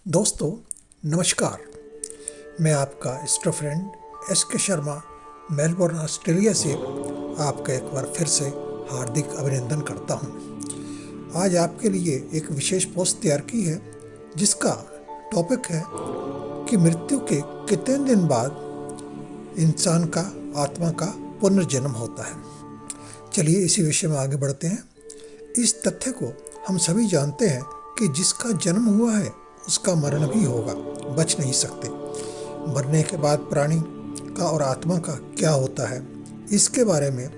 दोस्तों नमस्कार। मैं आपका स्टो friend S K. Sharma Melbourne Australia से आपका एक बार फिर से हार्दिक अभिनंदन करता हूं। आज आपके लिए एक विशेष पोस्ट तैयार की है जिसका टॉपिक है कि मृत्यु के कितने दिन बाद इंसान का आत्मा का पुनर्जन्म होता है। चलिए इसी विषय में आगे बढ़ते हैं। इस तथ्य को हम सभी जानते हैं कि जिसका जन्म हुआ है उसका मरण भी होगा, बच नहीं सकते। मरने के बाद प्राणी का और आत्मा का क्या होता है, इसके बारे में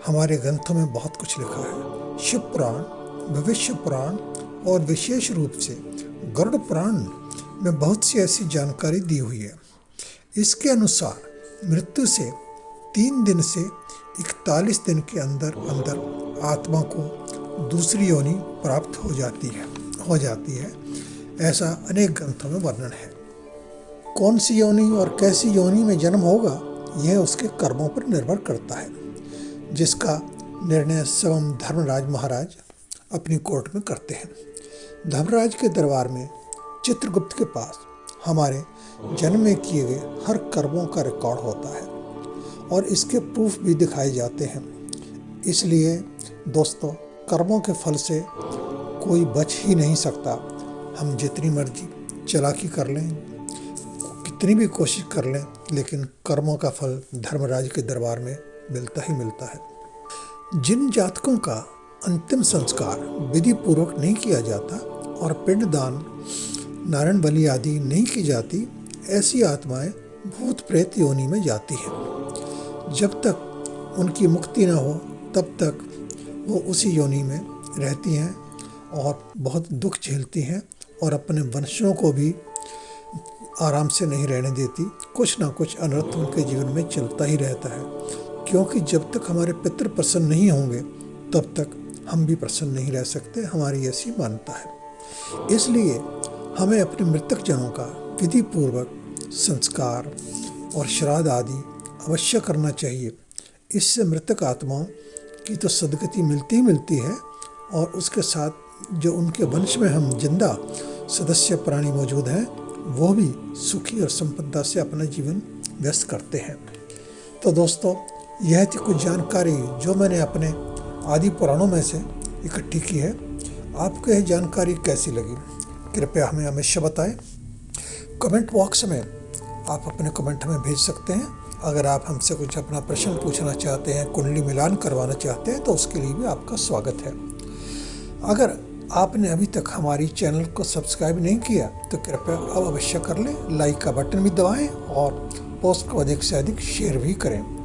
हमारे ग्रंथों में बहुत कुछ लिखा है। शिव पुराण, भविष्य पुराण और विशेष रूप से गरुड़ पुराण में बहुत सी ऐसी जानकारी दी हुई है। इसके अनुसार मृत्यु से 3 दिन से 41 दिन के अंदर अंदर आत्मा को दूसरी योनि प्राप्त हो जाती है। ऐसा अनेक ग्रंथों में वर्णन है। कौन सी योनि और कैसी योनि में जन्म होगा यह उसके कर्मों पर निर्भर करता है, जिसका निर्णय स्वयं धर्मराज महाराज अपनी कोर्ट में करते हैं। धर्मराज के दरबार में चित्रगुप्त के पास हमारे जन्म में किए गए हर कर्मों का रिकॉर्ड होता है और इसके प्रूफ भी दिखाए जाते हैं। इसलिए दोस्तों, कर्मों के फल से कोई बच ही नहीं सकता। हम जितनी मर्जी चालाकी कर लें, कितनी भी कोशिश कर लें, लेकिन कर्मों का फल धर्मराज के दरबार में मिलता ही मिलता है। जिन जातकों का अंतिम संस्कार विधि पूर्वक नहीं किया जाता और पिंडदान, नारायण बलि आदि नहीं की जाती, ऐसी आत्माएं भूत प्रेत योनि में जाती हैं। जब तक उनकी मुक्ति न हो तब तक वो उसी योनि में रहती हैं और बहुत दुख झेलती हैं और अपने वंशों को भी आराम से नहीं रहने देती। कुछ ना कुछ अनर्थ उनके जीवन में चलता ही रहता है, क्योंकि जब तक हमारे पितृ प्रसन्न नहीं होंगे तब तक हम भी प्रसन्न नहीं रह सकते। हमारी ऐसी मान्यता है। इसलिए हमें अपने मृतक जनों का विधि पूर्वक संस्कार और श्राद्ध आदि अवश्य करना चाहिए। इससे मृतक आत्माओं की तो सद्गति मिलती ही मिलती है और उसके साथ जो उनके वंश में हम जिंदा सदस्य प्राणी मौजूद हैं वो भी सुखी और संपदा से अपना जीवन व्यस्त करते हैं। तो दोस्तों, यह थी कुछ जानकारी जो मैंने अपने आदि पुराणों में से इकट्ठी की है। आपको यह जानकारी कैसी लगी कृपया हमें हमेशा बताएं। कमेंट बॉक्स में आप अपने कमेंट हमें भेज सकते हैं। अगर आप हमसे कुछ अपना प्रश्न पूछना चाहते हैं, कुंडली मिलान करवाना चाहते हैं, तो उसके लिए भी आपका स्वागत है। अगर आपने अभी तक हमारी चैनल को सब्सक्राइब नहीं किया तो कृपया अब अवश्य कर लें। लाइक का बटन भी दबाएं और पोस्ट को अधिक से अधिक शेयर भी करें।